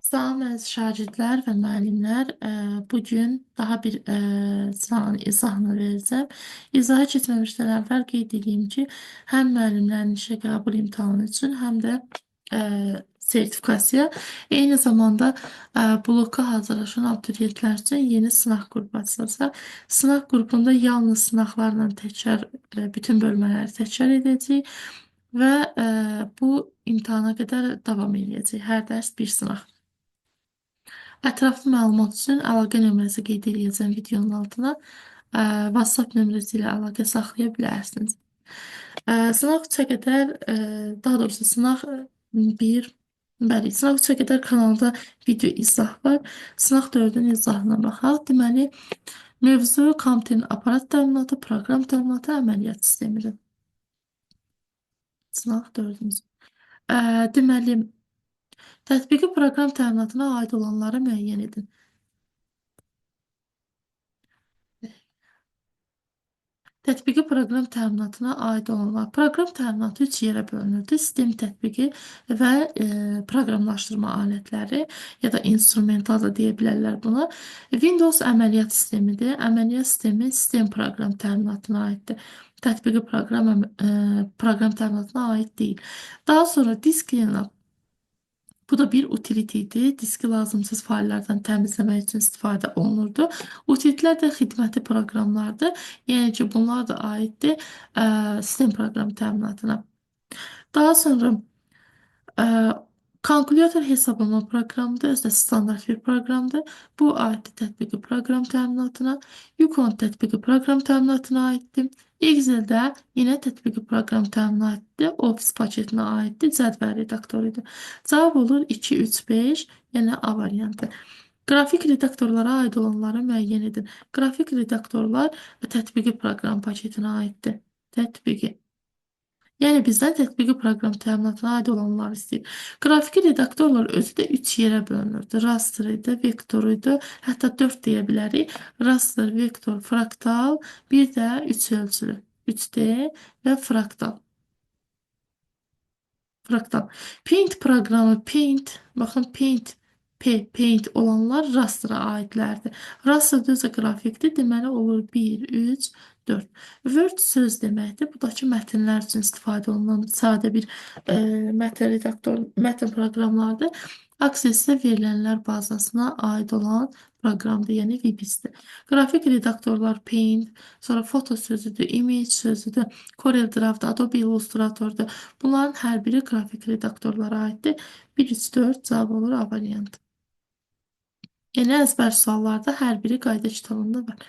Salam əziz şagirdlər və müəllimlər. Bugün daha bir sınavın izahını verəcəm. İzaha keçməmişdən əvvəl qeyd edeyim ki, həm müəllimlərin işə qəbul imtahanı üçün, həm də sertifikasiya, eyni zamanda bloka hazırlaşan abituriyentlər üçün yeni sınaq qrupu açılacaq. Sınaq qrupunda yalnız sınaqlarla təkrar, bütün bölmələri təkrar edəcəyik və bu imtahana qədər davam edəcək. Hər dərs bir sınaq. Ətraflı məlumat üçün əlaqə nömrəsi qeyd edəcəm videonun altına. WhatsApp nömrəsi ilə əlaqə saxlaya bilərsiniz. Sınaq 3-ə qədər, daha doğrusu sınaq 1, bəli, sınaq 3-ə qədər kanalda video izah var. Sınaq 4-ün izahına baxaq. Deməli, mövzu kompüterin aparat təminatı, proqram təminatı, əməliyyat sistemidir. Sınaq 4-ümüz. Deməli, tətbiqi proqram təminatına aid olanları müəyyən edin. Tətbiqi proqram təminatına aid olanlar. Proqram təminatı üç yerə bölünürdü. Sistem tətbiqi və proqramlaşdırma alətləri ya da instrumental da deyə bilərlər buna. Windows əməliyyat sistemidir. Əməliyyat sistemi sistem proqram təminatına aiddir. Tətbiqi proqram təminatına aid deyil. Daha sonra disk linux. Bu da bir utility idi. Diski lazımsız faillərdən təmizləmək üçün istifadə olunurdu. Utilitlər də xidməti proqramlardır. Yəni ki, bunlar da aiddir sistem proqram təminatına. Daha sonra ə, kalkulyator hesablama proqramıdır. Özü də standart bir proqramdır. Bu aiddir tətbiqi proqram təminatına. Yukon tətbiqi proqram təminatına aiddir. Excel-də yenə tətbiqi proqram təminatdır. Office paketinə aiddir. Cədvəl redaktorudur. Cavab olur 2, 3, 5. Yəni A variantı. Qrafik redaktorlara aid olanları müəyyən edin. Qrafik redaktorlar tətbiqi proqram paketinə aiddir. Tətbiqi. Yəni bizdən tətbiqi proqram təminatına aid olanlar istəyir. Qrafiki redaktorlar özü də 3 yerə bölünürdü. Raster idi, vektor idi, hətta 4 deyə bilərik. Raster, vektor, fraktal, bir də 3 ölçülü. 3D və fraktal. Fraktal. Paint proqramı, baxın Paint olanlar raster'a aidlərdir. Raster düzə qrafikdir, deməli olur 1, 3, 4. Word söz deməkdir. Bu da ki, mətnlər üçün istifadə olunan sadə bir mətn proqramlardır. Access isə verilənlər bazasına aid olan proqramdır, yəni VBIS-dir. Qrafik redaktorlar Paint, sonra foto sözüdür, image sözüdür, CorelDRAW, Adobe Illustrator'dur. Bunların hər biri qrafik redaktorlara aiddir. 1, 3, 4 cavab olur A variantı. Yəni əzbər suallarda hər biri qayda kitabında var.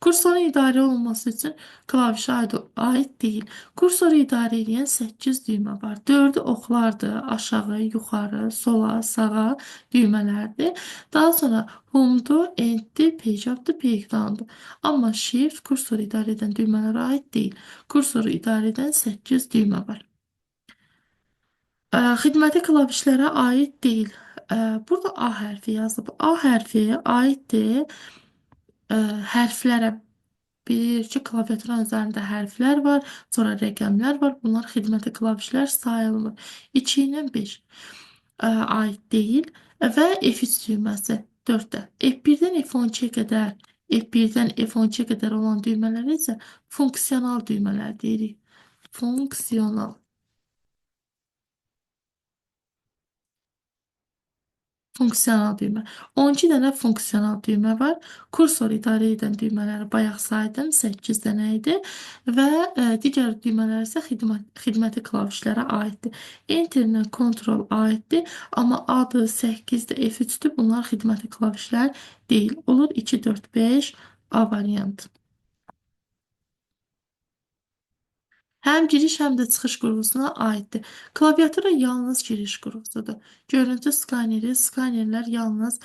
Kursorun idarə olunması üçün klavişə aid deyil. Kursoru idarə edən 8 düymə var. 4-ü oxlardır, aşağı, yuxarı, sola, sağa düymələrdir. Daha sonra Home'dur, End'dir, Page Up'dır, Breakdown'dur. Amma Shift kursoru idarə edən düymələrə aid deyil. Kursoru idarə edən 8 düymə var. Xidməti klavişlərə aid deyil. Burada A hərfi yazılıb. A hərfi aiddir hərflərə. Bilir ki, klaviaturun üzərində hərflər var, sonra rəqəmlər var. Bunlar xidməti klavişlər sayılmır. 2 ilə 5 aid deyil və F3 düyməsi 4-də. F1-dən F12-yə qədər, F1-dən F12-yə qədər olan düymələr isə funksional düymələr deyirik. Funksional. Funksional düymə. 12 dənə funksional düymə var. Kursor idarə edən düymələri bayaq saydım. 8 dənə idi. Və digər düymələr isə xidməti klavişlərə aiddir. Enter-lə kontrol aiddir. Amma adı 8-dir, F3-dür. Bunlar xidməti klavişlər deyil. Olur 2, 4, 5 A variantı. Həm giriş, həm də çıxış qurğusuna aiddir. Klaviatura yalnız giriş qurğusudur. Görüntü skaneri, skanerlər yalnız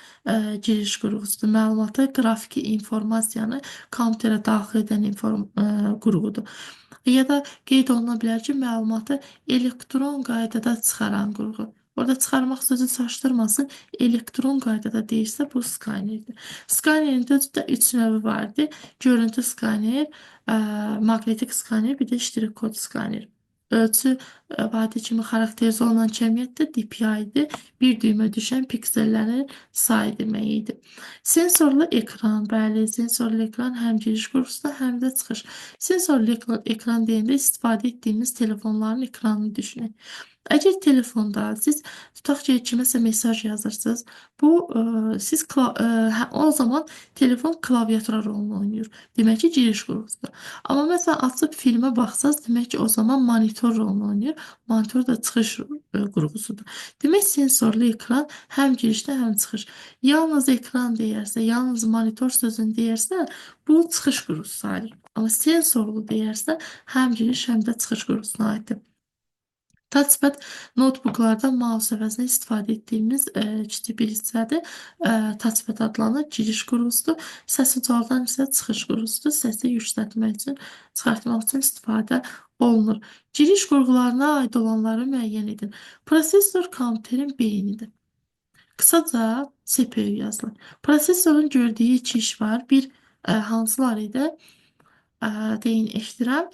giriş qurğusudur. Məlumatı, qrafiki informasiyanı kompüterə daxil edən qurğudur. Ya da qeyd oluna bilər ki, məlumatı elektron qaydada çıxaran qurğu. Orada çıxarmaq sözü çaşdırmasın. Elektron qaydada deyirsə bu skanerdir. Skanerin də 3 növü vardır. Görüntü skaner, maqnetik skaner, bir də ştrik kod skaner. Ölçü vadi kimi xarakterize olunan cəmiyyətdə DPI-dir. Bir düymə düşən piksellərin sayı demək idi. Sensorlu ekran, bəli, sensorlu ekran həm giriş qurğusunda, həm də çıxış. Sensorlu ekran deyəndə istifadə etdiyimiz telefonların ekranını düşünün. Əgər telefonda siz tutaq ki, kiməsə mesaj yazırsınız, bu siz o zaman telefon klaviatura rolunu oynayır. Demək ki, giriş qurğusudur. Amma məsələn açıb filmə baxsaz, demək ki, o zaman monitor rolunu oynayır. Monitor da çıxış qurğusudur. Demək sensorlu ekran həm girişdə, həm çıxış. Yalnız ekran deyərsə, yalnız monitor sözünü deyərsə, bu çıxış qurğusu sayılır. Amma sensorlu deyərsə, həm giriş, həm də çıxış qurğusuna aiddir. Touchpad notebooklarda mouse əvəzinə istifadə etdiyimiz kiçik bir hissədir. Touchpad adlanır, giriş qurğusudur. Səs ucaldan isə çıxış qurğusudur. Səsi yüksəltmək üçün, çıxartmaq üçün istifadə olunur. Giriş qurğularına aid olanları müəyyən edin. Prosesor kompüterin beynidir. Kısaca CPU yazılır. Prosesorun gördüyü iki iş var. Bir hansılar idi? Deyin eşidirəm.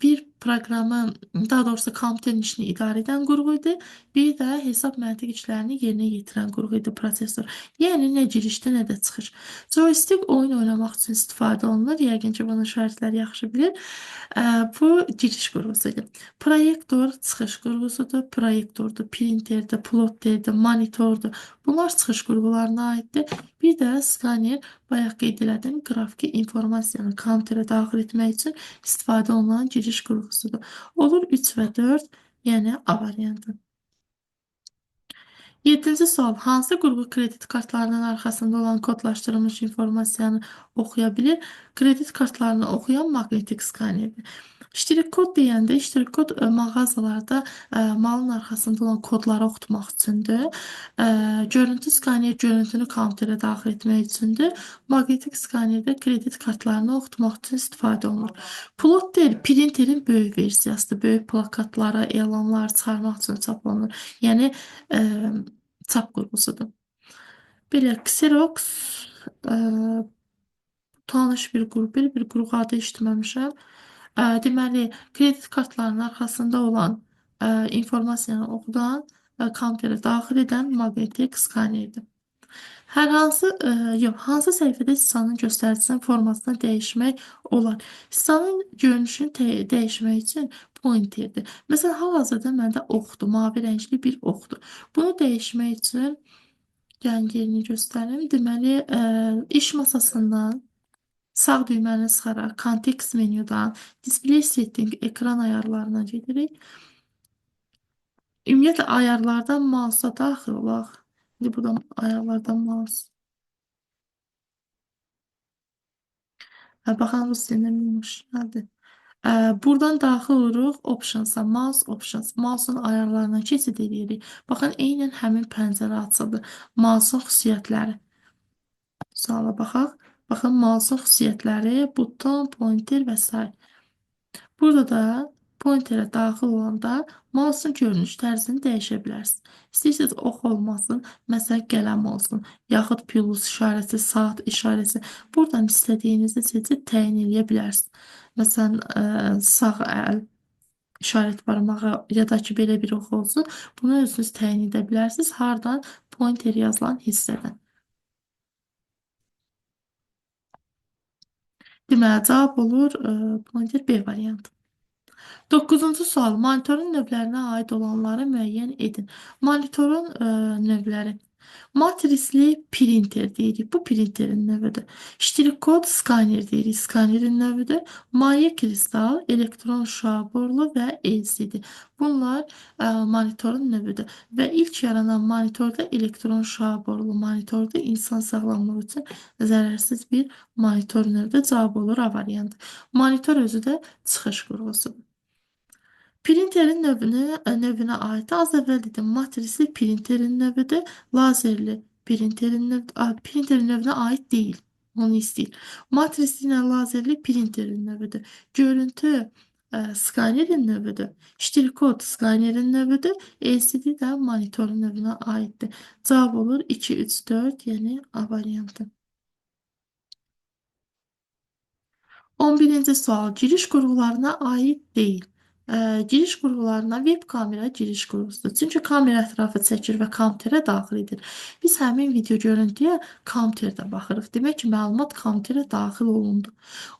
Bir proqramın, daha doğrusu kompüterin işini idarə edən qurğu idi. Bir də hesab məntiq işlərini yerinə yetirən qurğu idi prosesor. Yəni nə girişdə, nə də çıxış. Joystick oyun oynamaq üçün istifadə olunur. Yəqin ki, bunun şahidləri yaxşı bilir. Bu giriş qurğusudur. Proyektor çıxış qurğusudur. Proyektordur, printerdir, plotterdir, monitordur. Bunlar çıxış qurğularına aiddir. Bir də skaner, bayaq qeyd elədim, qrafiki informasiyanı kompüterə daxil etmək üçün istifadə olunan giriş qurğusudur. Olur 3 və 4, yəni A variantı. 7-ci sual. Hansı qurğu kredit kartlarının arxasında olan kodlaşdırılmış informasiyanı oxuya bilir? Kredit kartlarını oxuyan maqnetik skanerdir. İştirik kod deyəndə, iştirik kod mağazalarda malın arxasında olan kodları oxutmaq üçündür. Görüntü skaner görüntünü kompüterə daxil etmək üçündür. Maqnetik skanerdə kredit kartlarını oxutmaq üçün istifadə olunur. Plotter printerin böyük versiyasıdır. Böyük plakatları, elanlar çıxarmaq üçün çap olunur. Yəni çap qurğusudur. Belə Xerox ə, tanış bir qrup, belə bir qrup adı eşitməmişəm. Deməli, kredit kartlarının arxasında olan informasiyanı oxudan, kompüterə daxil edən maqnetik skanerdir. Hər hansı, yox, hansı səhifədə hissanın göstəricisinin formasını dəyişmək olar? Hissanın görünüşünü dəyişmək üçün pointerdir. Məsələn, hal-hazırda məndə oxdur, mavi rəngli bir oxdur. Bunu dəyişmək üçün gəlin yerini göstərim. Deməli, iş masasından sağ düyməni sıxaraq kontekst menyudan display setting ekran ayarlarına gedirik. Ümumiyyətlə ayarlardan mouse'a daxil olaq. İndi buradan ayarlardan mouse. Baxan rus dilində minmiş nədir? Buradan daxil oluruq options'a, mouse options. Mouse'un ayarlarına keçid edirik. Baxın, eynən həmin pəncərə açıldı. Mouse'un xüsusiyyətləri. Suala baxaq. Baxın, mouse'un xüsusiyyətləri, buton, pointer və s. Burada da pointerə daxil olanda mouse'un görünüş tərzini dəyişə bilərsiniz. İstəyirsiniz ox olmasın, məsələn qələm olsun, yaxud plus işarəsi, saat işarəsi. Buradan istədiyinizi seçib təyin edə bilərsiniz. Məsələn, sağ əl işarət barmağı ya da ki, belə bir ox olsun. Bunu özünüz təyin edə bilərsiniz. Hardan? Pointer yazılan hissədən. Deməli, cavab olur pointer B variantı. 9-cu sual. Monitorun növlərinə aid olanları müəyyən edin. Monitorun növləri. Matrisli printer deyirik. Bu printerin növüdür. İştirik kod skaner deyirik. Skanerin növüdür. Maye kristal, elektron şüa borlu və LCD. Bunlar monitorun növüdür. Və ilk yaranan monitorda elektron şüa borlu monitorda insan sağlamlığı üçün zərərsiz bir monitor növüdür. Cavab olur A variantı. Monitor özü də çıxış qurğusudur. Printerin növünə aid az əvvəl dedim, matrisli printerin növüdür, lazerli printerin növünə aid deyil. Onu istəyir. Matrisli ilə lazerli printerin növüdür. Görüntü skanerin növüdür. İştirik kod skanerin növüdür. LCD də monitorun növünə aiddir. Cavab olur 2, 3, 4, yəni A variantı. 11-ci sual. Giriş qurğularına aid deyil. Giriş qurğularına web kamera giriş qurğusudur. Çünki kamera ətrafı çəkir və kompüterə daxil edir. Biz həmin video görüntüyə kompüterdə baxırıq. Demək ki, məlumat kompüterə daxil olundu.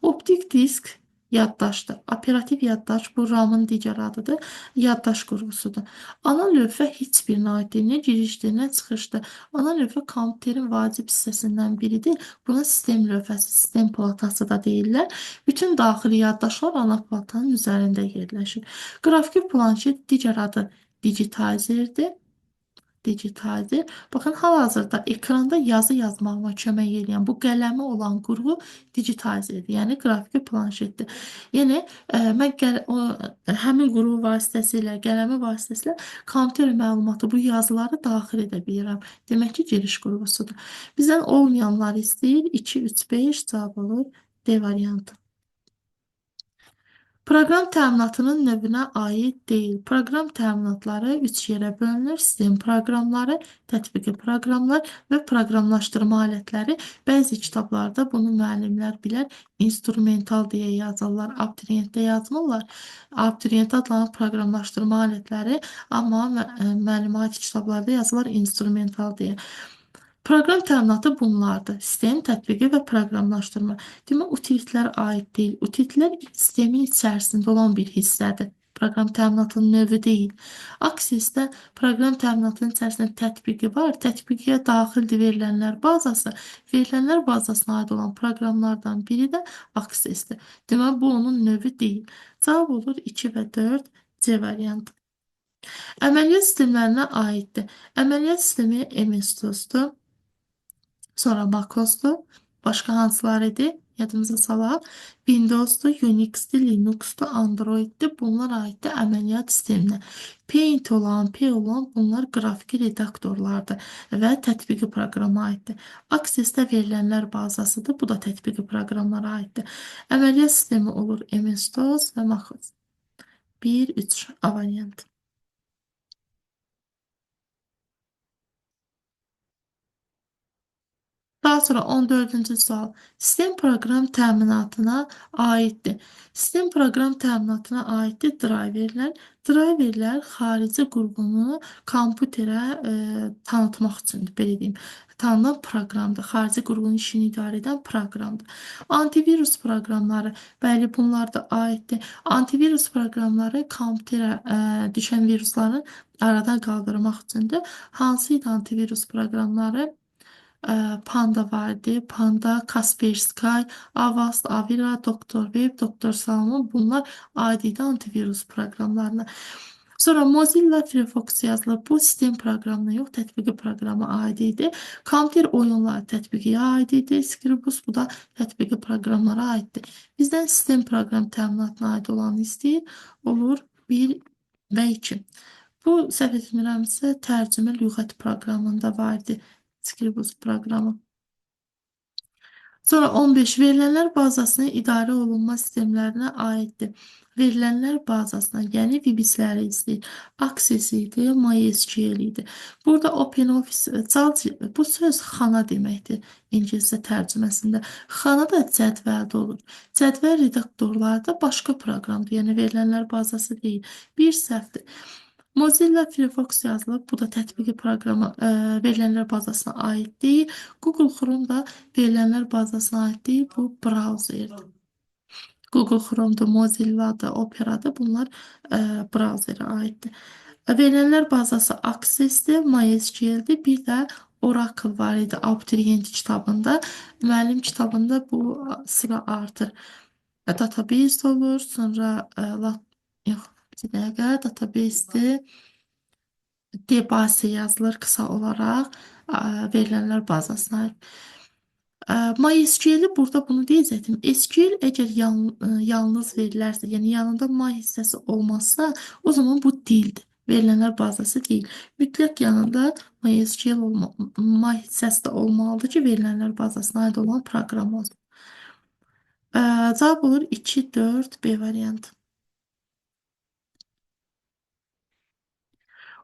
Optik disk yaddaşdır. Operativ yaddaş bu RAM-ın digər adıdır. Yaddaş qurğusudur. Ana lövhə heç birinə aid deyil. Nə girişdir, nə çıxışdır. Ana lövhə kompüterin vacib hissəsindən biridir. Buna sistem lövhəsi, sistem platası da deyirlər. Bütün daxili yaddaşlar ana platanın üzərində yerləşir. Qrafiki planşet digər adı digitizerdir. Digitalizer. Baxın, hal-hazırda ekranda yazı yazmağıma kömək edən bu qələmi olan qurğu digitalizerdir, yəni qrafiki planşetdir. Yəni, mən həmin qurğu vasitəsilə, qələmi vasitəsilə kompüter məlumatı, bu yazıları daxil edə bilirəm. Demək ki, giriş qurğusudur. Bizdən olmayanları istəyir. 2, 3, 5 cavab olur D variantı. Proqram təminatının növünə aid deyil. Proqram təminatları 3 yerə bölünür. Sistem proqramları, tətbiqi proqramlar və proqramlaşdırma alətləri. Bəzi kitablarda bunu müəllimlər bilər, instrumental deyə yazırlar, abituriyentdə yazmırlar. Abituriyentdə adlanan proqramlaşdırma alətləri, amma müəllimə aid kitablarda yazılır instrumental deyə. Proqram təminatı bunlardır. Sistem, tətbiqi və proqramlaşdırma. Demək, utilitlərə aid deyil. Utilitlər sistemin içərisində olan bir hissədir. Proqram təminatının növü deyil. Aksesdə proqram təminatının içərisində tətbiqi var. Tətbiqiyə daxildir verilənlər bazası. Verilənlər bazasına aid olan proqramlardan biri də aksesdir. Demək, bu onun növü deyil. Cavab olur 2 və 4 C variantı. Əməliyyat sistemlərinə aiddir. Əməliyyat sistemi MS-DOS-dur. Sonra macOS'dur. Başqa hansılar idi? Yadımıza salaq. Windows'dur, Unix'dir, Linux'dur, Android'dir. Bunlar aiddir əməliyyat sisteminə. Paint olan, P olan bunlar qrafiki redaktorlardır və tətbiqi proqrama aiddir. Access-də verilənlər bazasıdır. Bu da tətbiqi proqramlara aiddir. Əməliyyat sistemi olur MS-DOS və macOS. 1, 3 A variantı. Daha sonra 14-cü sual. Sistem proqram təminatına aiddir. Sistem proqram təminatına aiddir driverlər. Driverlər xarici qurğunu kompüterə tanıtmaq üçündür, belə deyim. Tanınan proqramdır. Xarici qurğunun işini idarə edən proqramdır. Antivirus proqramları, bəli, bunlar da aiddir. Antivirus proqramları kompüterə düşən virusları aradan qaldırmaq üçündür. Hansı idi antivirus proqramları? Panda vardı. Panda, Kaspersky, Avast, Avira, Doktor Web, Doktor Salmon bunlar aid idi antivirus proqramlarına. Sonra Mozilla Firefox yazılır. Bu sistem proqramına yox, tətbiqi proqrama aid idi. Kompüter oyunları tətbiqiyə aid idi. Scribus bu da tətbiqi proqramlara aiddir. Bizdən sistem proqram təminatına aid olanı istəyir. Olur 1 və 2. Bu səhv etmirəmsə tərcümə lüğət proqramında vardı. Scribus proqramı. Sonra 15 verilənlər bazasının idarə olunma sistemlərinə aiddir. Verilənlər bazasına, yəni VBS-ləri istəyir. Access idi, MySQL idi. Burada OpenOffice, bu söz xana deməkdir ingiliscə tərcüməsində. Xana da cədvəldə olur. Cədvəl redaktorlarda başqa proqramdır, yəni verilənlər bazası deyil. Bir səhvdir. Mozilla Firefox yazılıb. Bu da tətbiqi proqramı verilənlər bazasına aid deyil. Google Chrome da verilənlər bazasına aid deyil. Bu brauzerdir. Google Chrome'dur, Mozilla'dır, Opera'dır. Bunlar brauzerə aiddir. Verilənlər bazası Access'dir, MySQL'dir. Bir də Oracle var idi abituriyent kitabında. Müəllim kitabında bu sıra artır. Database olur, sonra yox, bir dəqiqə, database'dir. DBase yazılır qısa olaraq verilənlər bazasına. MySQL-i burada bunu deyəcəkdim. SQL əgər yalnız verilərsə, yəni yanında my hissəsi olmazsa, o zaman bu dildir. Verilənlər bazası deyil. Mütləq yanında MySQL my hissəsi də olmalıdır ki, verilənlər bazasına aid olan proqram olsun. Cavab olur 2, 4, B variantı.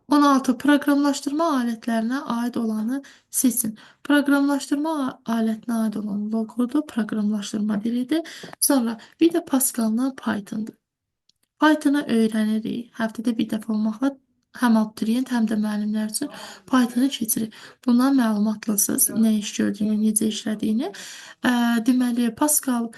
16. Proqramlaşdırma alətlərinə aid olanı seçin. Proqramlaşdırma alətinə aid olan loqodur, proqramlaşdırma dilidir. Sonra bir də Pascal'la Python'dur. Python-ı öyrənirik. Həftədə bir dəfə olmaqla həm abituriyent, həm də müəllimlər üçün Python-ı keçirik. Bundan məlumatlısınız, nə iş gördüyünü, necə işlədiyini. Deməli, Pascal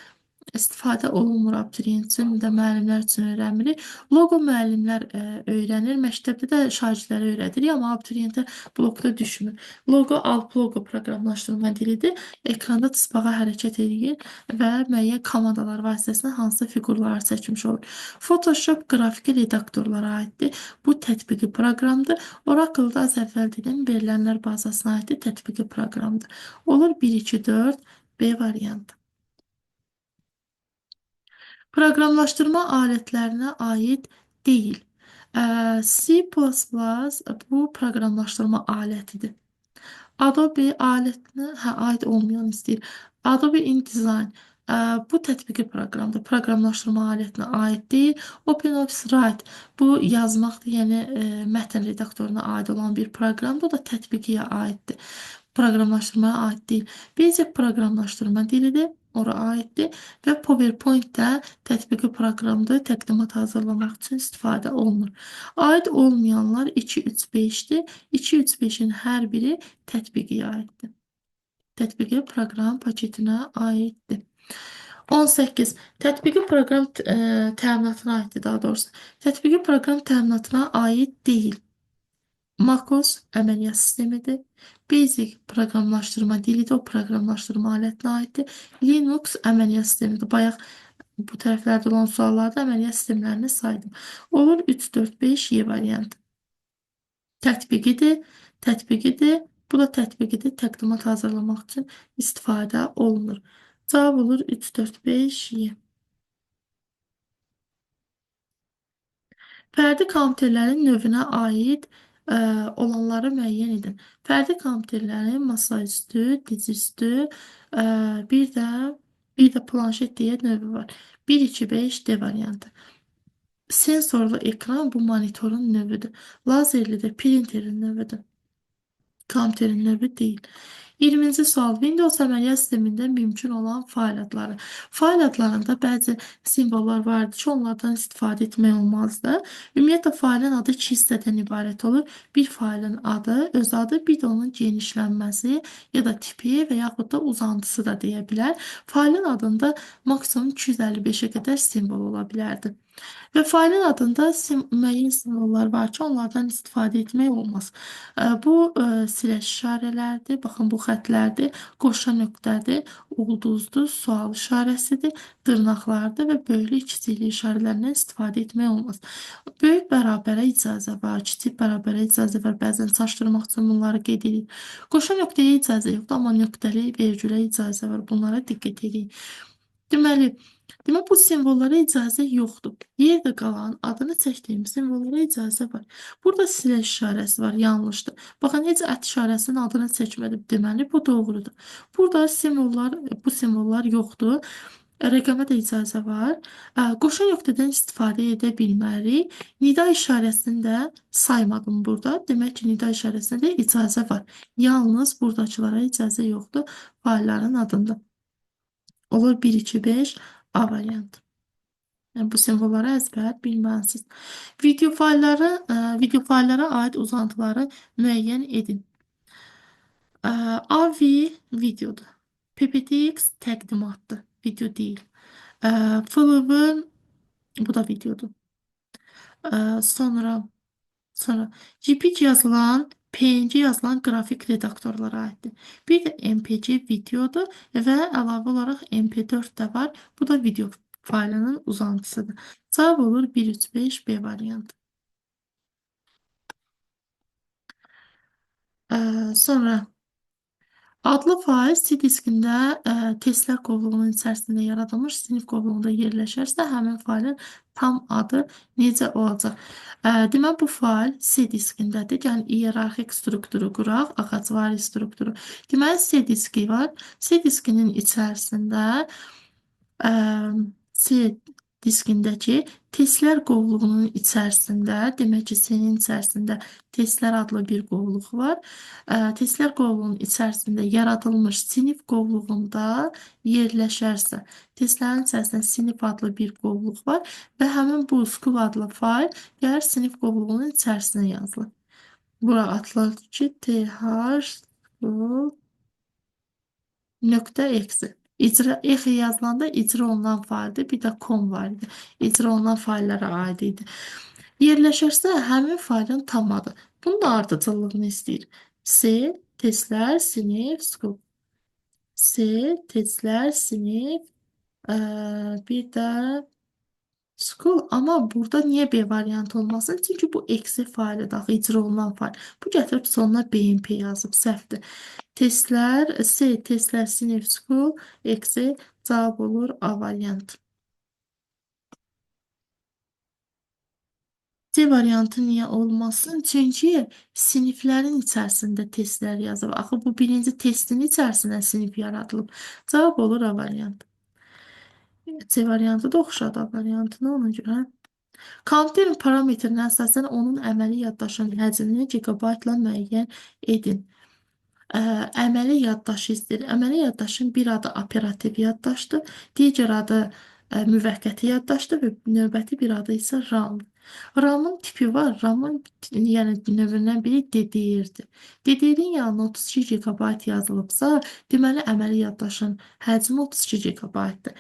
istifadə olunmur abituriyent üçün də müəllimlər üçün öyrənmirik. Loqo müəllimlər öyrənir. Məktəbdə də şagirdlərə öyrədirik, amma abituriyentə blokda düşmür. Loqo alt loqo proqramlaşdırma dilidir. Ekranda tısbağa hərəkət edir və müəyyən komandalar vasitəsilə hansısa fiqurları çəkmiş olur. Photoshop qrafiki redaktorlara aiddir. Bu tətbiqi proqramdır. Oracle da az əvvəl dedim, verilənlər bazasına aiddir, tətbiqi proqramdır. Olur 1, 2, 4, B variantı. Proqramlaşdırma alətlərinə aid deyil. C++ bu proqramlaşdırma alətidir. Adobe alətinə aid olmayan istəyir. Adobe InDesign bu tətbiqi proqramdır. Proqramlaşdırma alətinə aid deyil. OpenOffice Write bu yazmaqdır, yəni mətn redaktoruna aid olan bir proqramdır. O da tətbiqiyə aiddir. Proqramlaşdırmaya aid deyil. Basic proqramlaşdırma dilidir. Ora aiddir və PowerPoint də tətbiqi proqramdır. Təqdimat hazırlamaq üçün istifadə olunur. Aid olmayanlar 2, 3, 5-dir. 2, 3, 5-in hər biri tətbiqiyə aiddir. Tətbiqi proqram paketinə aiddir. 18. Tətbiqi proqram təminatına aiddir daha doğrusu. Tətbiqi proqram təminatına aid deyil. MacOS əməliyyat sistemidir. Basic proqramlaşdırma dilidir, o proqramlaşdırma alətinə aiddir. Linux əməliyyat sistemidir. Bayaq bu tərəflərdə olan suallarda əməliyyat sistemlərini saydım. Olur 3, 4, 5, Y variantı. Tətbiqidir, tətbiqidir. Bu da tətbiqidir. Təqdimat hazırlamaq üçün istifadə olunur. Cavab olur 3, 4, 5, Y. Fərdi kompüterlərin növünə aid olanları müəyyən edin. Fərdi kompüterlərin masaüstü, dizüstü, bir də planşet deyə növü var. 1, 2, 5 D variantı. Sensorlu ekran bu monitorun növüdür. Lazerli də printerin növüdür. Kompüterin növü deyil. 20-ci sual. Windows əməliyyat sistemində mümkün olan fayl adları. Fayl adlarında bəzi simvollar vardır ki, onlardan istifadə etmək olmazdı. Ümumiyyətlə, faylın adı 2 hissədən ibarət olur. Bir faylın adı, öz adı, bir də onun genişlənməsi ya da tipi və yaxud da uzantısı da deyə bilər. Faylın adında maksimum 255-ə qədər simvol ola bilərdi. Və faylın adında müəyyən simvollar var ki, onlardan istifadə etmək olmaz. Bu siləş işarələrdir. Baxın, bu xətlərdir. Qoşa nöqtədir, ulduzdur, sual işarəsidir, dırnaqlardır və böyüklük, kiçiklik işarələrindən istifadə etmək olmaz. Böyük bərabərə icazə var, kiçik bərabərə icazə var. Bəzən çaşdırmaq üçün bunları qeyd edirik. Qoşa nöqtəyə icazə yoxdur, amma nöqtəli, vergülə icazə var. Bunlara diqqət edin. Deməli, bu simvollara icazə yoxdur. Yerdə qalan adını çəkdiyim simvollara icazə var. Burada silə işarəsi var, yanlışdır. Baxın, heç ət işarəsinin adını çəkmədim. Deməli, bu doğrudur. Burada bu simvollar yoxdur. Rəqəmə də icazə var. Qoşa nöqtədən istifadə edə bilmərik. Nida işarəsini də saymadım burada. Demək ki, nida işarəsində də icazə var. Yalnız buradakılara icazə yoxdur faillərin adında. Olur 1, 2, 5 A variantı. Yəni, bu simvolları əzbər bilməlisiniz. Video fayllara aid uzantıları müəyyən edin. AV videodur. PPTX təqdimatdır. Video deyil. FLV bu da videodur. Sonra JPEG yazılan, PNG yazılan qrafik redaktorlara aiddir. Bir də MPG videodur və əlavə olaraq MP4 də var. Bu da video faylının uzantısıdır. Cavab olur 1, 3, 5 B variantı. Sonra adlı fayl C diskində testlər qovluğunun içərisində yaradılmış sinif qovluğunda yerləşərsə, həmin faylın tam adı necə olacaq? Demək, bu fayl C diskindədir. Yəni, iyerarxik strukturu quraq, ağacvari strukturu. Deməli, C diski var. C diskinin içərisində C diskindəki testlər qovluğunun içərisində, demək ki, C-nin içərisində testlər adlı bir qovluq var. Testlər qovluğunun içərisində yaradılmış sinif qovluğunda yerləşərsə, testlərin içərisində sinif adlı bir qovluq var və həmin bu school adlı fayl gəlir sinif qovluğunun içərisinə yazılır. Bura atılır ki, th school.exe. İcra exe yazılanda icra olunan faildir. Bir də com var idi. İcra olunan faillərə aid idi. Yerləşərsə həmin failin tam adı. Bunun da ardıcıllığını istəyir. C testlər sinif school. C testlər sinif bir də school. Amma burada niyə B variantı olmasın? Çünki bu exe faili daxil icra olunan fail. Bu gətirib sonuna BMP yazıb səhvdir. Testlər, C testlər sinif school, eksi cavab olur A variantı. C variantı niyə olmasın? Çünki siniflərin içərisində testlər yazıb. Axı bu birinci testin içərisində sinif yaradılıb. Cavab olur A variantı. C variantı da oxşadı A variantına ona görə. Kompüterin parametrinə əsasən onun əməli yaddaşının həcmini gigabaytla müəyyən edin. Əməli yaddaşı istəyir. Əməli yaddaşın bir adı operativ yaddaşdır, digər adı müvəqqəti yaddaşdır və növbəti bir adı isə RAM-dır. RAM-ın tipi var. RAM-ın yəni növündən biri DDR-dir. DDR-in yanına 32 GB yazılıbsa, deməli əməli yaddaşın həcmi 32 GB-dır.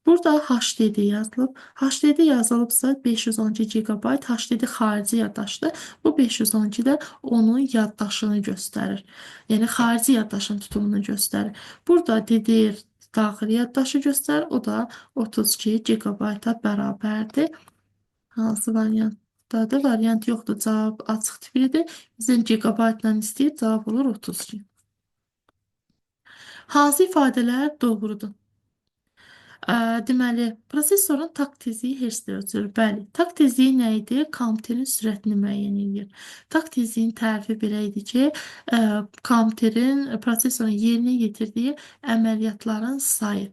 Burada HDD yazılıb. HDD yazılıbsa 512 GB HDD xarici yaddaşdır. Bu 512 də onun yaddaşını göstərir. Yəni xarici yaddaşın tutumunu göstərir. Burada DDR daxili yaddaşı göstərir. O da 32 GB-a bərabərdir. Hansı variantdadır? Variant yoxdur. Cavab açıq tiplidir. Bizdən GB-la istəyir. Cavab olur 32. Hansı ifadələr doğrudur? Deməli, prosesorun tak tezliyi hertzdə ölçülür. Bəli, tak tezliyi nə idi? Kompüterin sürətini müəyyən edir. Tak tezliyin tərifi belə idi ki, kompüterin, prosesorun yerinə yetirdiyi əməliyyatların sayı.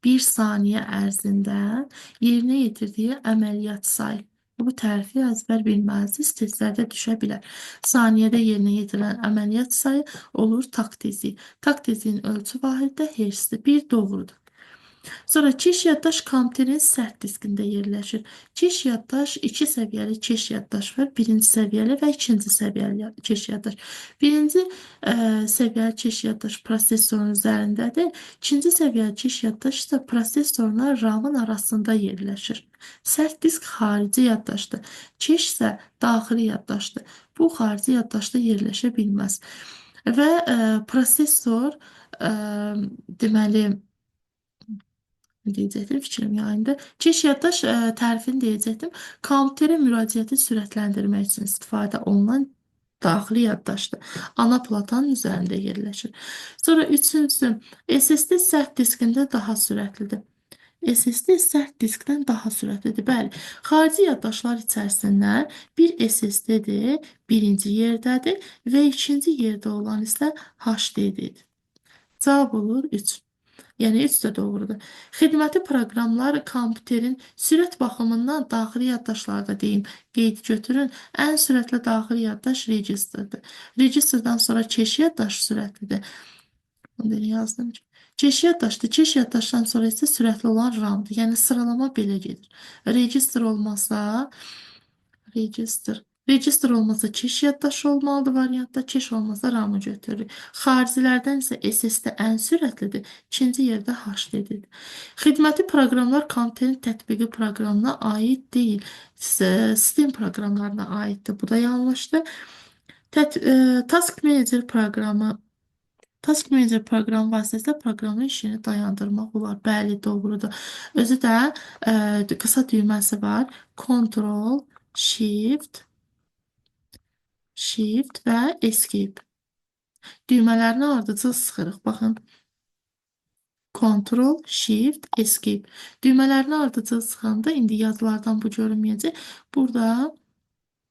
1 saniyə ərzində yerinə yetirdiyi əməliyyat sayı. Bu tərifi əzbər bilməlisiniz, testlərdə düşə bilər. Saniyədə yerinə yetirilən əməliyyat sayı olur tak tezliyi. Tak tezliyin ölçü vahidi də hertzdir. Bir doğrudur. Sonra keş yaddaş kompüterin sərt diskində yerləşir. Keş yaddaş iki səviyyəli keş yaddaş var. Birinci səviyyəli və ikinci səviyyəli keş yaddaş. Birinci səviyyəli keş yaddaş prosesorun üzərindədir. İkinci səviyyəli keş yaddaş isə prosesorla RAM-ın arasında yerləşir. Sərt disk xarici yaddaşdır. Keş isə daxili yaddaşdır. Bu xarici yaddaşda yerləşə bilməz. Və prosesor deməli deyəcəkdim, fikrim yayındı. Keş yaddaş tərifini deyəcəkdim. Kompüterə müraciəti sürətləndirmək üçün istifadə olunan daxili yaddaşdır. Ana platanın üzərində yerləşir. Sonra üçüncüsü, SSD sərt diskində daha sürətlidir. SSD sərt diskdən daha sürətlidir. Bəli, xarici yaddaşlar içərisindən bir SSD-dir, birinci yerdədir və ikinci yerdə olan isə HDD-dir. Cavab olur 3. Yəni 3 də doğrudur. Xidməti proqramlar kompüterin sürət baxımından daxili yaddaşlarda deyim, qeyd götürün. Ən sürətli daxili yaddaş registrdir. Registrdən sonra keş yaddaş sürətlidir. Bunu yazdım ki. Keş yaddaşdır. Keş yaddaşdan sonra isə sürətli olan RAM-dır. Yəni sıralama belə gedir. Registr olmasa Registr olmasa keş yaddaşı olmalıdır variantda, keş olmasa RAM-ı götürürük. Xaricilərdən isə SSD ən sürətlidir, ikinci yerdə HDD-dir. Xidməti proqramlar kompüterin tətbiqi proqramına aid deyil, sistem proqramlarına aiddir. Bu da yanlışdır. Task Manager proqramı Task Manager proqramı vasitəsilə proqramın işini dayandırmaq olar. Bəli, doğrudur. Özü də qısa düyməsi var. Ctrl, Shift və Escape. Düymələrini ardıcıl sıxırıq. Baxın. Ctrl, Shift, Escape. Düymələrini ardıcıl sıxanda indi yazılardan bu görünməyəcək. Burada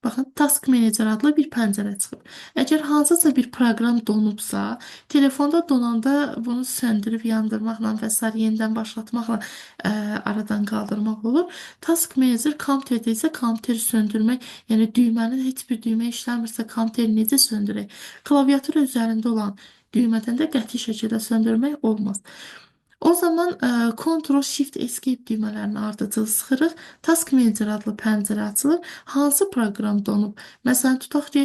Baxın, Task Manager adlı bir pəncərə çıxıb. Əgər hansısa bir proqram donubsa, telefonda donanda bunu söndürüb yandırmaqla və sair yenidən başlatmaqla aradan qaldırmaq olur. Task Manager kompüterdə isə kompüteri söndürmək, yəni düymənin heç bir düymə işləmirsə kompüteri necə söndürək? Klaviatura üzərində olan düymədən də qəti şəkildə söndürmək olmaz. O zaman Ctrl Shift Escape düymələrini ardıcıl sıxırıq. Task Manager adlı pəncərə açılır. Hansı proqram donub? Məsələn, tutaq ki,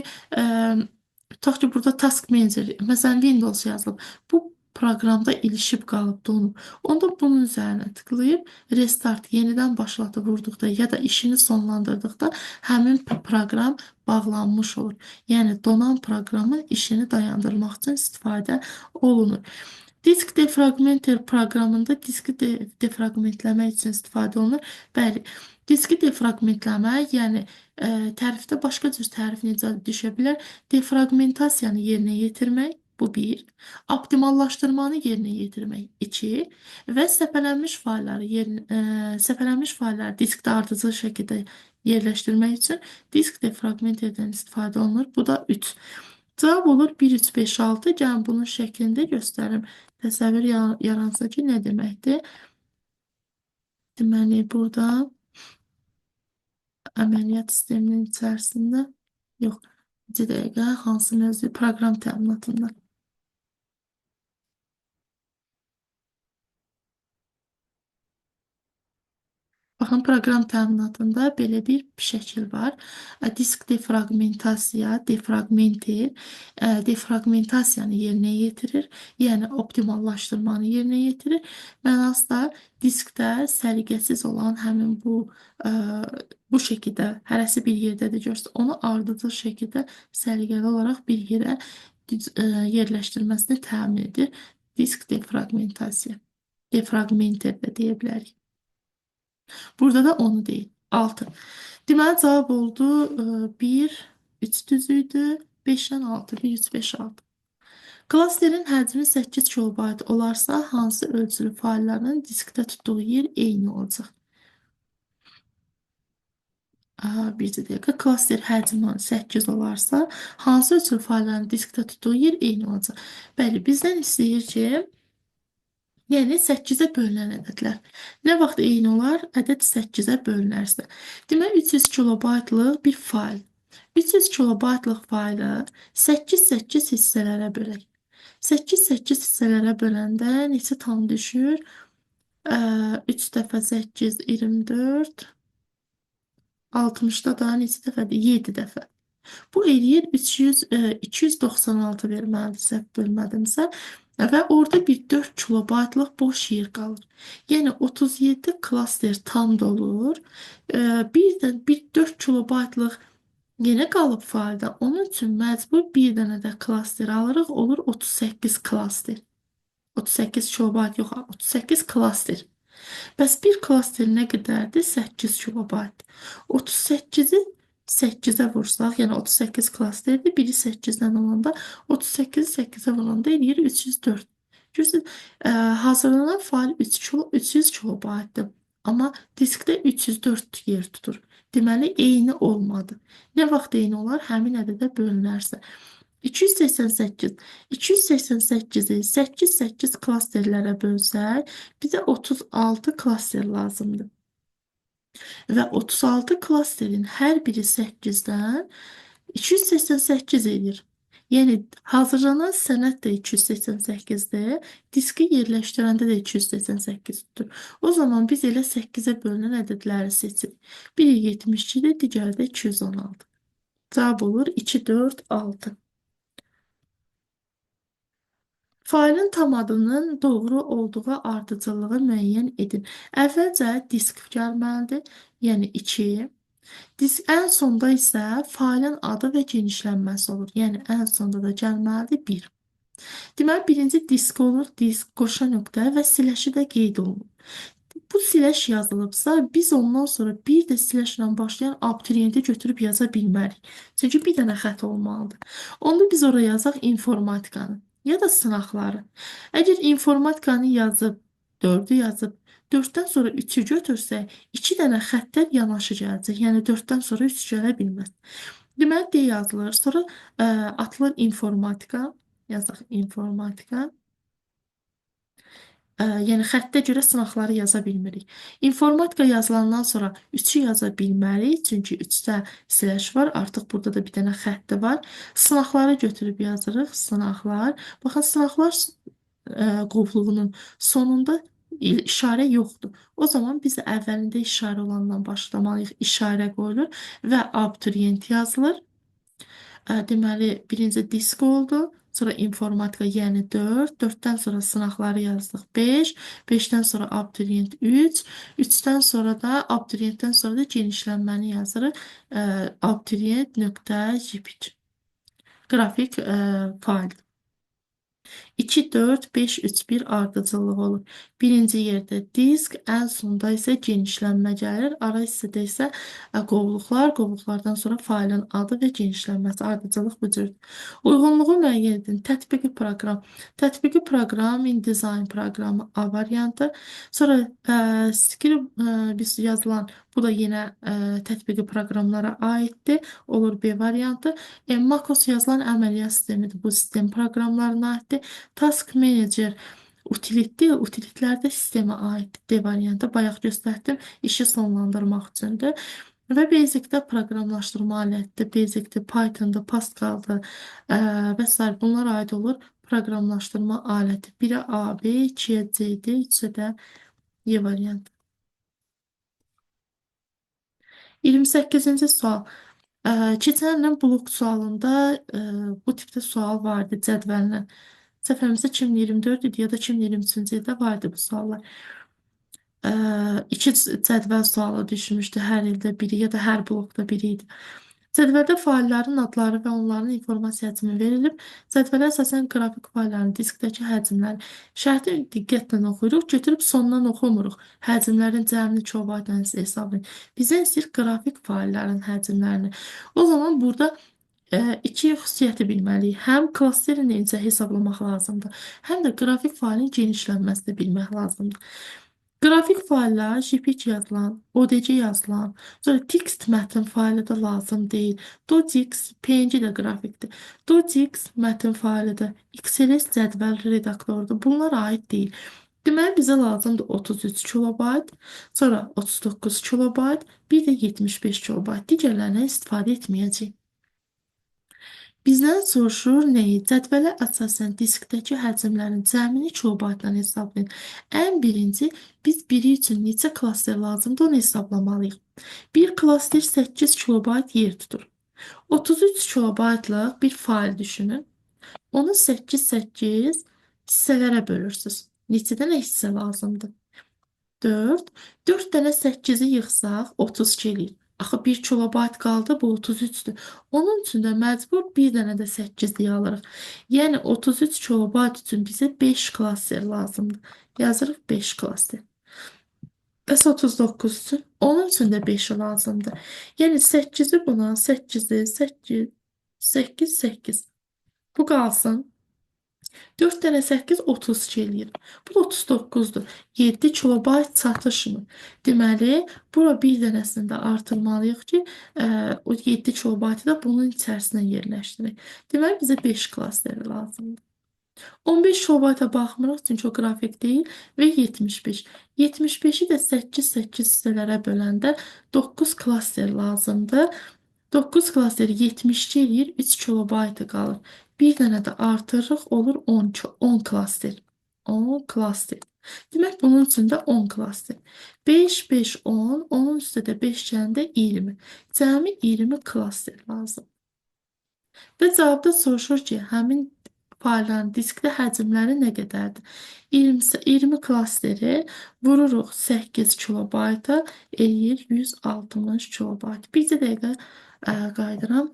burada Task Manager, məsələn, Windows yazılıb. Bu proqramda ilişib qalıb, donub. Onda bunun üzərinə tıklayıb restart, yenidən başlatıb vurduqda ya da işini sonlandırdıqda həmin proqram bağlanmış olur. Yəni donan proqramın işini dayandırmaq üçün istifadə olunur. Disk defragmenter proqramında diski defragmentləmək üçün istifadə olunur. Bəli, diski defragmentləmək, yəni tərifdə başqa cür tərif necə düşə bilər? Defragmentasiyanı yerinə yetirmək, bu bir. Optimallaşdırmanı yerinə yetirmək, iki. Və səpələnmiş faylları diskdə ardıcıl şəkildə yerləşdirmək üçün disk defragmenterdən istifadə olunur. Bu da 3. Cavab olur 1, 3, 5, 6. Gəlin bunun şəklində göstərim. Təsəvvür yaransa ki, nə deməkdir? Deməli, burada əməliyyat sisteminin içərisində yox. 2 dəqiqə hansı mövzu proqram təminatında. Baxın, proqram təminatında belə bir şəkil var. Disk defragmentasiya, defragmenter, defragmentasiyanı yerinə yetirir, yəni optimallaşdırmanı yerinə yetirir. Mənası da diskdə səliqəsiz olan həmin bu şəkildə hərəsi bir yerdədir görsə, onu ardıcıl şəkildə səliqəli olaraq bir yerə yerləşdirməsini təmin edir. Disk defragmentasiya, defragmenter də deyə bilərik. Burada da onu deyil. 6. Deməli, cavab oldu 1, 3 düzüydü. 5-dən 6, 1, 3, 5, 6. Klasterin həcmi 8 kilobayt olarsa, hansı ölçülü faylların diskdə tutduğu yer eyni olacaq? Bircə dəqiqə. Klaster həcmi 8 olarsa, hansı ölçülü faylların diskdə tutduğu yer eyni olacaq? Bəli, bizdən istəyir ki, yəni 8-ə bölünən ədədlər. Nə vaxt eyni olar? Ədəd 8-ə bölünərsə. Deməli, 300 kilobaytlıq bir fayl. 300 kilobaytlıq faylı 8-8 hissələrə bölək. 8-8 hissələrə böləndə neçə tam düşür? 3 dəfə 8, 24. 60-da da neçə dəfədir? 7 dəfə. Bu eləyir 296 verməlidir, səhv bölmədimsə. Və orada bir 4 kilobaytlıq boş yer qalır. Yəni 37 klaster tam dolur. Bir 4 kilobaytlıq yenə qalıb faylda. Onun üçün məcbur bir dənə də klaster alırıq. Olur 38 klaster. 38 kilobayt yox, 38 klaster. Bəs bir klaster nə qədərdir? 8 kilobayt. 38-i 8-ə vursaq, yəni 38 klasterdir. Biri 8-dən olanda 38-i 8-ə vuranda eləyir 304. Görürsünüz, hazırlanan fayl 300 kilobaytdır. Amma diskdə 304 yer tutur. Deməli, eyni olmadı. Nə vaxt eyni olar? Həmin ədədə bölünərsə. 288. 288-i 8 klasterlərə bölsək, bizə 36 klaster lazımdır. Və 36 klasterin hər biri 8-dən 288 edir. Yəni, hazırlanan sənəd də 288-dir, diski yerləşdirəndə də 288 tutur. O zaman biz elə 8-ə bölünən ədədləri seçirik. Biri 72-dir, digəri də 216. Cavab olur 2, 4, 6. Faylın tam adının doğru olduğu ardıcıllığı müəyyən edin. Əvvəlcə disk gəlməlidir, yəni 2. Ən sonda isə faylın adı və genişlənməsi olur. Yəni, ən sonda da gəlməlidir 1. Deməli, birinci disk olur, disk, qoşa nöqtə və siləşi də qeyd olunur. Bu siləş yazılıbsa, biz ondan sonra bir də siləşlə başlayan abituriyenti götürüb yaza bilmərik. Çünki bir dənə xətt olmalıdır. Onda biz oraya yazaq informatikanı ya da sınaqları. Əgər informatikanı yazıb, 4-ü yazıb, 4-dən sonra 3-ü götürsək, 2 dənə xəttlər yanaşı gələcək. Yəni 4-dən sonra 3 gələ bilməz. Deməli D yazılır. Sonra atılır informatika. Yazaq informatika. Yəni xəttə görə sınaqları yaza bilmirik. İnformatika yazılandan sonra 3-ü yaza bilmərik, çünki 3-də slash var. Artıq burada da bir dənə xətti var. Sınaqları götürüb yazırıq. Sınaqlar. Baxın, sınaqlar qovluğunun sonunda işarə yoxdur. O zaman biz əvvəlində işarə olandan başlamalıyıq. İşarə qoyulur və abituriyent yazılır. Deməli, birinci disk oldu. Sonra informatika, yəni 4. 4-dən sonra sınaqları yazdıq 5. 5-dən sonra abituriyent 3. 3-dən sonra da abituriyentdən sonra da genişlənməni yazırıq. Abituriyent.jpg qrafik fayl. 2, 4, 5, 3, 1 ardıcıllıq olur. Birinci yerdə disk, ən sonda isə genişlənmə gəlir. Ara hissədə isə qovluqlar, qovluqlardan sonra faylın adı və genişlənməsi, ardıcıllıq bu cürdür. Uyğunluğu müəyyən edin. Tətbiqi proqram. Tətbiqi proqram, InDesign proqramı A variantı. Sonra script biz yazılan, bu da yenə tətbiqi proqramlara aiddir. Olur B variantı. MacOS yazılan əməliyyat sistemidir. Bu sistem proqramlarına aiddir. Task Manager utilitdir. Utilitlərdə sistemə aiddir. D variantı bayaq göstərdim. İşi sonlandırmaq üçündür. Və Basic-də proqramlaşdırma alətidir. Basic-də, Python-da, Pascal-da və s. bunlar aid olur. Proqramlaşdırma aləti. 1-ə A, B, 2-yə C, D, 3-ə də Y variantı. 28-ci sual. Keçən ilin blok sualında bu tipdə sual vardı cədvəllə. Səfərimizdə 2024 idi ya da 2023-cü ildə vardı bu suallar. 2 cədvəl sualı düşmüşdü hər ildə biri ya da hər blokda biri idi. Cədvəldə faillərin adları və onların informasiya həcmi verilib. Cədvələ əsasən qrafik faillərin diskdəki həcmləri şərti diqqətlə oxuyuruq, götürüb sondan oxumuruq. Həcmlərin cəmini kilobaytla hesablayın. Bizə istəyir qrafik faillərin həcmlərini. O zaman burada iki xüsusiyyəti bilməliyik. Həm klasteri necə hesablamaq lazımdır, həm də qrafik failin genişlənməsini bilmək lazımdır. Qrafik faillər JPEG yazılan, ODC yazılan, sonra text mətn faylı da lazım deyil. Docx, PNG də qrafikdir. Docx mətn faylıdır. XLS cədvəl redaktorudur. Bunlara aid deyil. Deməli, bizə lazımdır 33 kilobayt, sonra 39 kilobayt, bir də 75 kilobayt. Digərlərindən istifadə etməyəcəyik. Bizdən soruşur nəyi? Cədvələ əsasən diskdəki həcmlərin cəmini kilobaytla hesablayın. Ən birinci, biz biri üçün neçə klaster lazımdır, onu hesablamalıyıq. Bir klaster 8 kilobayt yer tutur. 33 kilobaytlıq bir fayl düşünün. Onu 8 hissələrə bölürsünüz. Neçə dənə hissə lazımdır? 4. 4 dənə 8-i yığsaq 32 eləyir. Axı 1 kilobayt qaldı, bu 33-dür. Onun üçün də məcbur bir dənə də 8-liyi alırıq. Yəni 33 kilobayt üçün bizə 5 klaster lazımdır. Yazırıq 5 klaster. Bəs 39 üçün? Onun üçün də 5 lazımdır. Yəni 8-i buna, 8-i, 8, 8, 8. Bu qalsın. 4 dənə 8 32 eləyir. Bu da 39-dur. 7 kilobayt çatışmır. Deməli, bura bir dənəsini də artırmalıyıq ki, o 7 kilobaytı da bunun içərisinə yerləşdirək. Deməli, bizə 5 klasteri lazımdır. 15 kilobayta baxmırıq, çünki o qrafik deyil və 75. 75-i də 8 hissələrə böləndə 9 klaster lazımdır. 9 klasteri 72 eləyir, 3 kilobaytı qalır. Bir dənə də artırırıq, olur 10 klaster. 10 klaster. Demək, bunun üçün də 10 klaster. 5, 5, 10, onun üstə də 5 gələndə 20. Cəmi 20 klaster lazım. Və cavabda soruşur ki, həmin faylların diskdə həcmləri nə qədərdir? 20 klasteri vururuq 8 kilobayta, eləyir 160 kilobayt. Bircə dəqiqə qayıdıram.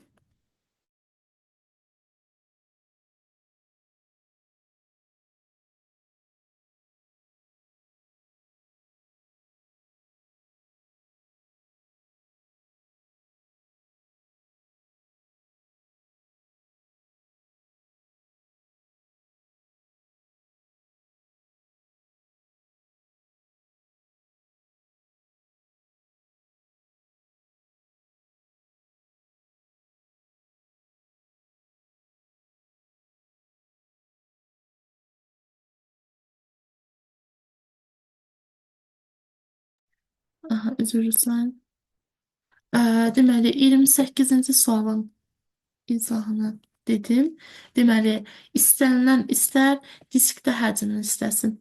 Aha, üzr istəyirəm. Deməli 28-ci sualın izahını dedim. Deməli, istənilən istər diskdə həcmini istəsin,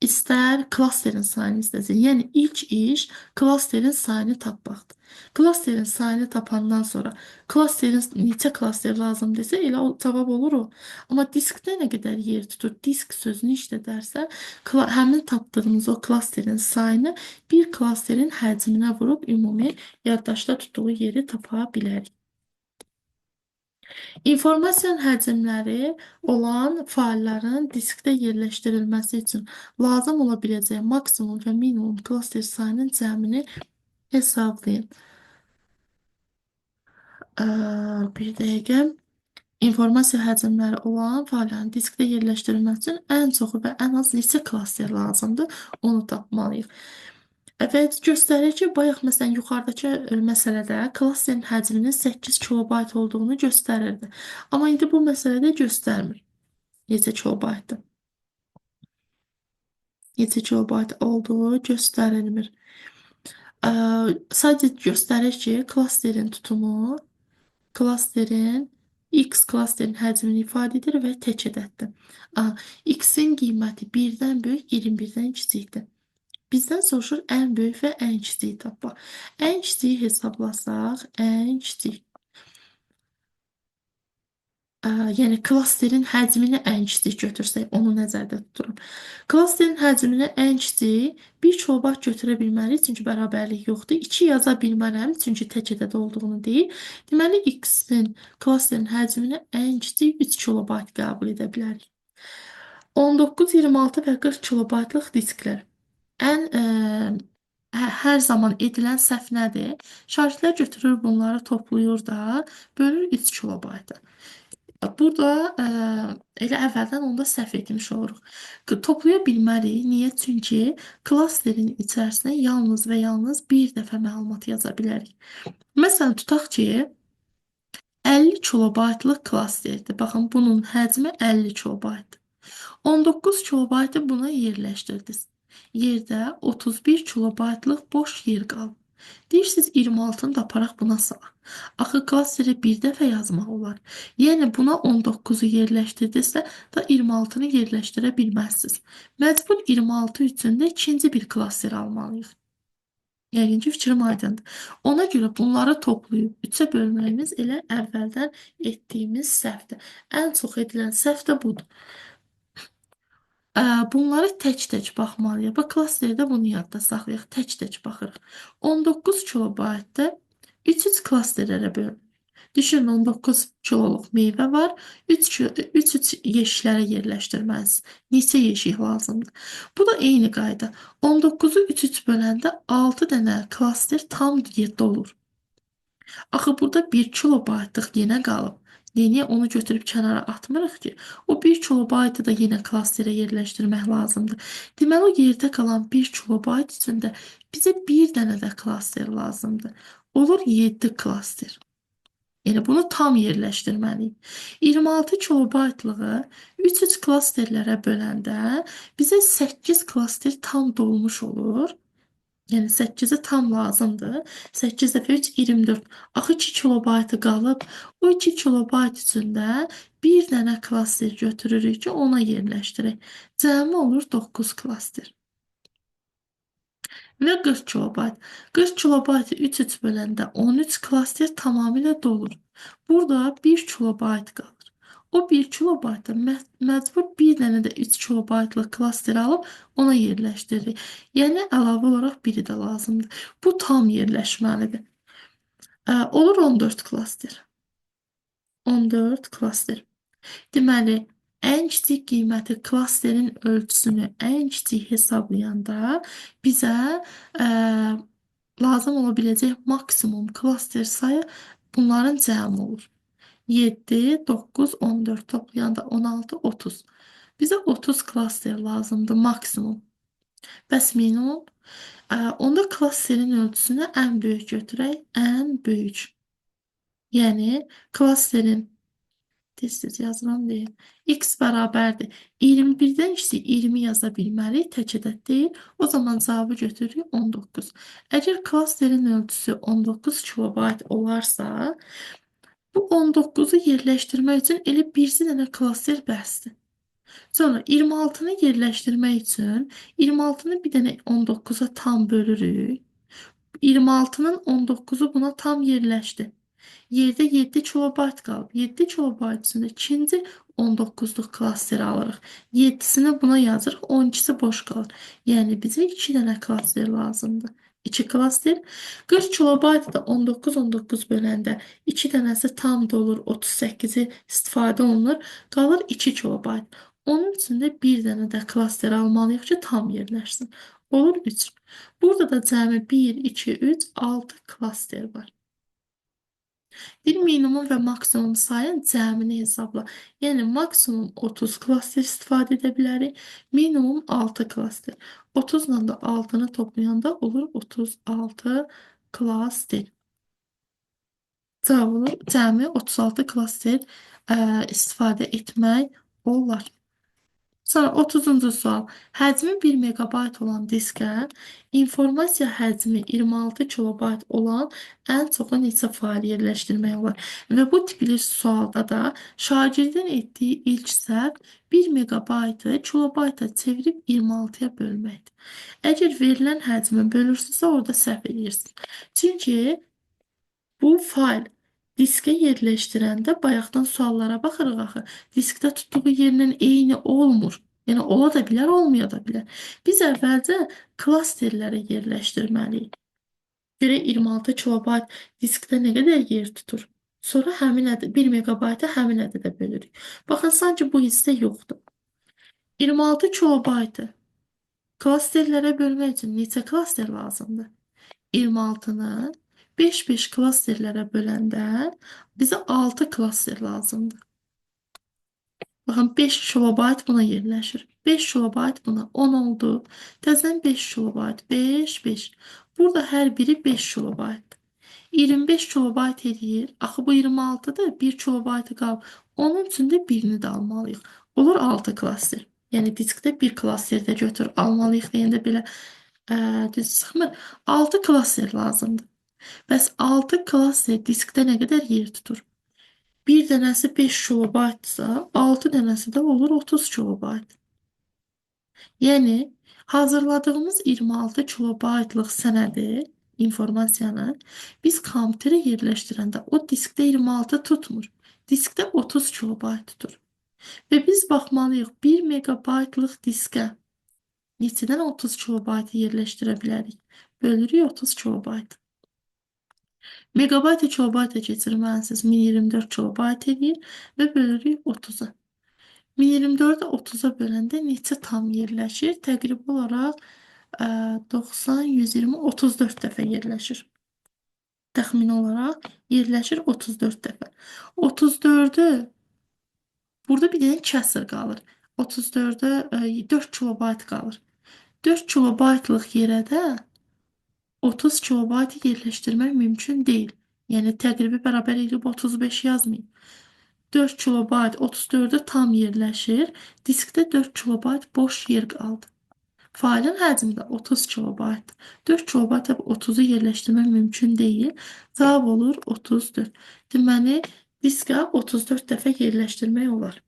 istər klasterin sayını istəsin. Yəni ilk iş klasterin sayını tapmaqdır. Klasterin sayını tapandan sonra klasterin neçə klaster lazımdırsa elə o cavab olur o. Amma diskdə nə qədər yer tutur, disk sözünü işlədərsə, həmin tapdığımız o klasterin sayını bir klasterin həcminə vurub ümumi yaddaşda tutduğu yeri tapa bilərik. İnformasiyanın həcmləri olan faylların diskdə yerləşdirilməsi üçün lazım ola biləcək maksimum və minimum klaster sayının cəmini hesablayın. Bir dəqiqə. İnformasiya həcmləri olan faylların diskdə yerləşdirilməsi üçün ən çoxu və ən az neçə klaster lazımdır, onu tapmalıyıq. Və göstərir ki, bayaq məsələn yuxarıdakı məsələdə klasterin həcminin 8 kilobayt olduğunu göstərirdi. Amma indi bu məsələdə göstərmir. Neçə kilobaytdır? Neçə kilobayt olduğu göstərilmir. Sadəcə göstərir ki, klasterin tutumu, klasterin X klasterin həcmini ifadə edir və tək ədəddir. X-in qiyməti 1-dən böyük, 21-dən kiçikdir. Bizdən soruşur ən böyük və ən kiçiyi tapmaq. Ən kiçiyi hesablasaq, ən kiçik. Yəni klasterin həcmini ən kiçik götürsək, onu nəzərdə tuturum. Klasterin həcmini ən kiçik 1 kilobayt götürə bilmərik, çünki bərabərlik yoxdur. 2 yaza bilmərəm, çünki tək ədəd olduğunu deyil. Deməli, X-in klasterin həcmini ən kiçik 3 kilobayt qəbul edə bilərik. 19, 26 və 40 kilobaytlıq disklər. Hər zaman edilən səhv nədir? Şagirdlər götürür bunları toplayır da, bölür 3 kilobayta. Burada elə əvvəldən onda səhv etmiş oluruq. Toplaya bilmərik. Niyə? Çünki klasterin içərisinə yalnız və yalnız bir dəfə məlumat yaza bilərik. Məsələn, tutaq ki, 50 kilobaytlıq klasterdir. Baxın, bunun həcmi 50 kilobaytdır. 19 kilobaytı buna yerləşdirdiniz. Yerdə 31 kilobaytlıq boş yer qalıb. Deyirsiniz 26-nı da aparaq buna salaq. Axı klasteri bir dəfə yazmaq olar. Yəni buna 19-u yerləşdirdinizsə da 26-nı yerləşdirə bilməzsiniz. Məcbur 26 üçün də ikinci bir klaster almalıyıq. Yəqin ki, fikrim aydındır. Ona görə bunları toplayıb 3-ə bölməyimiz elə əvvəldən etdiyimiz səhvdir. Ən çox edilən səhv də budur. Bunları tək-tək baxmalıyıq. Bax, klasterdə bunu yadda saxlayaq. Tək-tək baxırıq. 19 kilobaytda 3 klasterlərə bölünür. Düşünün, 19 kiloluq meyvə var. 3 yeşiklərə yerləşdirməlisiniz. Neçə yeşik lazımdır? Bu da eyni qayda. 19-u 3 böləndə 6 dənə klaster tam yerdə olur. Axı burada 1 kilobaytlıq yenə qalıb. Niyə onu götürüb kənara atmırıq ki? O 1 kilobaytı da yenə klasterə yerləşdirmək lazımdır. Deməli, o yerdə qalan 1 kilobayt üçün də bizə bir dənə də klaster lazımdır. Olur 7 klaster. Yəni bunu tam yerləşdirməliyik. 26 kilobaytlığı 3 klasterlərə böləndə bizə 8 klaster tam dolmuş olur. Yəni 8-i tam lazımdır. 8 dəfə 3 24. Axı 2 kilobaytı qalıb. O 2 kilobayt içində bir dənə klaster götürürük ki, ona yerləşdirək. Cəmi olur 9 klaster. Və 40 kilobayt. 40 kilobaytı 3 böləndə 13 klaster tamamilə dolur. Burada 1 kilobayt qalır. O 1 kilobayta məcbur bir dənə də 3 kilobaytlıq klaster alıb ona yerləşdiririk. Yəni əlavə olaraq biri də lazımdır. Bu tam yerləşməlidir. Olur 14 klaster. 14 klaster. Deməli, ən kiçik qiyməti klasterin ölçüsünü ən kiçik hesablayanda bizə lazım ola biləcək maksimum klaster sayı bunların cəmi olur. 7, 9, 14 toplayanda 16, 30. Bizə 30 klaster lazımdır maksimum. Bəs minimum? Onda klasterin ölçüsünü ən böyük götürək. Ən böyük. Yəni klasterin tez-tez yazıram deyil. X bərabərdir. 21-dən işte 20 yaza bilməliyik, tək ədəd deyil. O zaman cavabı götürürük 19. Əgər klasterin ölçüsü 19 kilobayt olarsa, bu 19-u yerləşdirmək üçün elə bircə dənə klaster bəsdir. Sonra 26-nı yerləşdirmək üçün 26-nı bir dənə 19-a tam bölürük. 26-nın 19-u buna tam yerləşdi. Yerdə 7 kilobayt qalıb. 7 kilobayt içində ikinci 19-luq klasteri alırıq. 7-sini buna yazırıq, 12-si boş qalır. Yəni bizə 2 dənə klaster lazımdır. 2 klaster. 40 kilobaytı da 19 böləndə 2 dənəsi tam dolur, 38-i istifadə olunur. Qalır 2 kilobayt. Onun üçün də bir dənə də klaster almalıyıq ki, tam yerləşsin. Olur 3. Burada da cəmi 1, 2, 3, 6 klaster var. Bir minimum və maksimum sayın cəmini hesabla. Yəni maksimum 30 klaster istifadə edə bilərik. Minimum 6 klaster. 30 ilə də 6-nı toplayanda olur 36 klaster. Cavab olur cəmi 36 klaster istifadə etmək olar. Sonra 30-cu sual. Həcmi 1 megabayt olan diskə informasiya həcmi 26 kilobayt olan ən çoxu neçə fail yerləşdirmək olar? Və bu tipli sualda da şagirdin etdiyi ilk səhv 1 megabaytı kilobayta çevirib 26-ya bölməkdir. Əgər verilən həcmi bölürsünüzsə, orada səhv edirsiniz. Çünki bu fayl diskə yerləşdirəndə bayaqdan suallara baxırıq axı. Diskdə tutduğu yerinin eyni olmur. Yəni ola da bilər, olmaya da bilər. Biz əvvəlcə klasterlərə yerləşdirməliyik. Görək 26 kilobayt diskdə nə qədər yer tutur? Sonra həmin ədəd 1 megabaytı həmin ədədə bölürük. Baxın, sanki bu hissə yoxdur. 26 kilobaytı klasterlərə bölmək üçün neçə klaster lazımdır? 26-nı 5-5 klasterlərə böləndə bizə 6 klaster lazımdır. Baxın, 5 kilobayt buna yerləşir. 5 kilobayt buna 10 oldu. Təzədən 5 kilobayt. 5, 5. Burada hər biri 5 kilobayt. 25 kilobayt edir. Axı bu 26-dır. 1 kilobaytı qalıb. Onun üçün də birini də almalıyıq. Olur 6 klaster. Yəni diskdə bir klaster də götür almalıyıq deyəndə belə düz çıxmır. 6 klaster lazımdır. Bəs 6 klaster diskdə nə qədər yer tutur? Bir dənəsi 5 kilobaytsa, 6 dənəsi də olur 30 kilobayt. Yəni hazırladığımız 26 kilobaytlıq sənədi, informasiyanı biz kompüterə yerləşdirəndə o diskdə 26 tutmur. Diskdə 30 kilobayt tutur. Və biz baxmalıyıq 1 megabaytlıq diskə neçədən 30 kilobaytı yerləşdirə bilərik? Bölürük 30 kilobayt. Megabayta kilobayta keçirməlisiniz 1024 kilobayt edir və bölürük 30-a. 1024-ü 30-a böləndə neçə tam yerləşir? Təqribi olaraq 90, 120, 34 dəfə yerləşir. Təxmini olaraq yerləşir 34 dəfə. 34-ü burada bir dənə kəsr qalır. 34-ə 4 kilobayt qalır. 4 kilobaytlıq yerə də 30 kilobayt yerləşdirmək mümkün deyil. Yəni təqribi bərabər edib 35 yazmayın. 4 kilobayt 34-də tam yerləşir. Diskdə 4 kilobayt boş yer qaldı. Failin həcmi də 30 kilobayt. 4 kilobayt 30-u yerləşdirmək mümkün deyil. Cavab olur 34. Deməli, diskə 34 dəfə yerləşdirmək olar.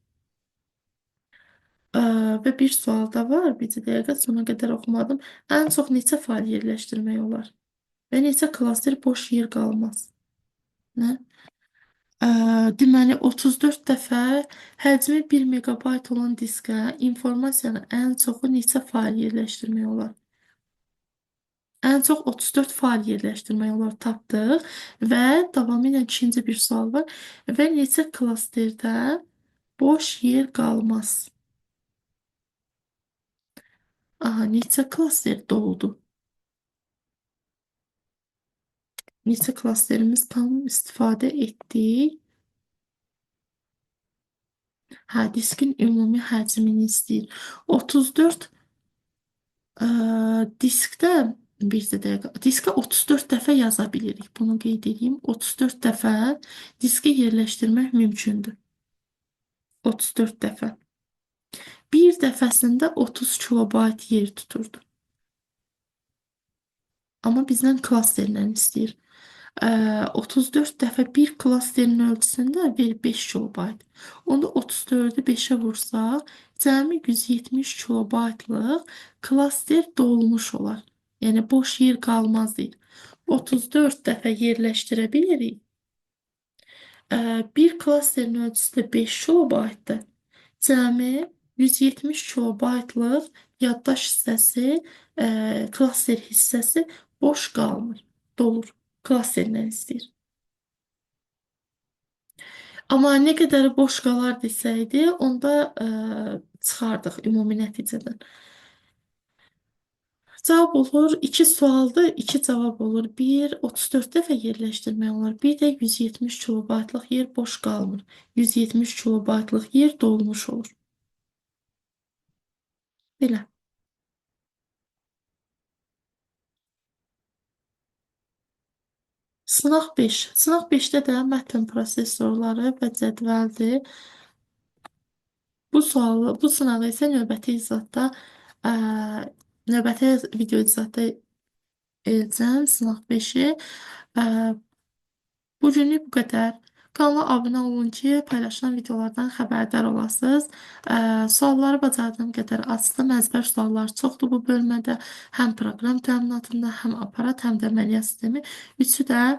Və bir sual da var. Bir dəqiqə sona qədər oxumadım. Ən çox neçə fail yerləşdirmək olar? Və neçə klaster boş yer qalmaz? Nə? Deməli 34 dəfə həcmi 1 megabayt olan diskə informasiyanı ən çoxu neçə fail yerləşdirmək olar? Ən çox 34 fail yerləşdirmək olar tapdıq və davamı ilə ikinci bir sual var. Və neçə klasterdə boş yer qalmaz? Aha, neçə klaster doldu? Neçə klasterimiz tam istifadə etdik? Hə, diskin ümumi həcmini istəyir. 34 diskdə bir dəqiqə. Diskə 34 dəfə yaza bilirik. Bunu qeyd edeyim. 34 dəfə diskə yerləşdirmək mümkündür. 34 dəfə. Bir dəfəsində 30 kilobayt yer tuturdu. Amma bizdən klasterlə istəyir. 34 dəfə bir klasterin ölçüsündə ver 5 kilobayt. Onda 34-ü 5-ə vursaq, cəmi 170 kilobaytlıq klaster dolmuş olar. Yəni boş yer qalmaz deyil. 34 dəfə yerləşdirə bilirik. Bir klasterin ölçüsü də 5 kilobaytdır. Cəmi 170 kilobaytlıq yaddaş hissəsi, klaster hissəsi boş qalmır, dolur. Klasterdən istəyir. Amma nə qədər boş qalar desəydi, onda çıxardıq ümumi nəticədən. Cavab olur 2 sualdır, 2 cavab olur. Bir 34 dəfə yerləşdirmək olar. Bir də 170 kilobaytlıq yer boş qalmır. 170 kilobaytlıq yer dolmuş olur. Belə. Sınaq 5. Sınaq 5-də də mətn prosesorları və cədvəldir. Bu sınağı isə növbəti video icazətdə edəcəm. Sınaq 5-i. Bugünlük bu qədər. Kanala abunə olun ki, paylaşılan videolardan xəbərdar olasınız. Sualları bacardığım qədər açdım. Əzbər suallar çoxdur bu bölmədə. Həm proqram təminatında, həm aparat, həm də əməliyyat sistemi. Üçü də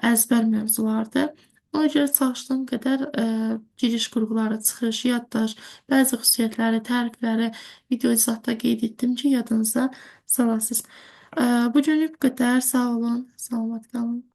əzbər mövzulardır. Ona görə çalışdığım qədər giriş qurğuları, çıxış, yaddaş, bəzi xüsusiyyətləri, tərifləri video izahda qeyd etdim ki, yadınıza salasınız. Bugünlük bu qədər. Sağ olun, salamat qalın.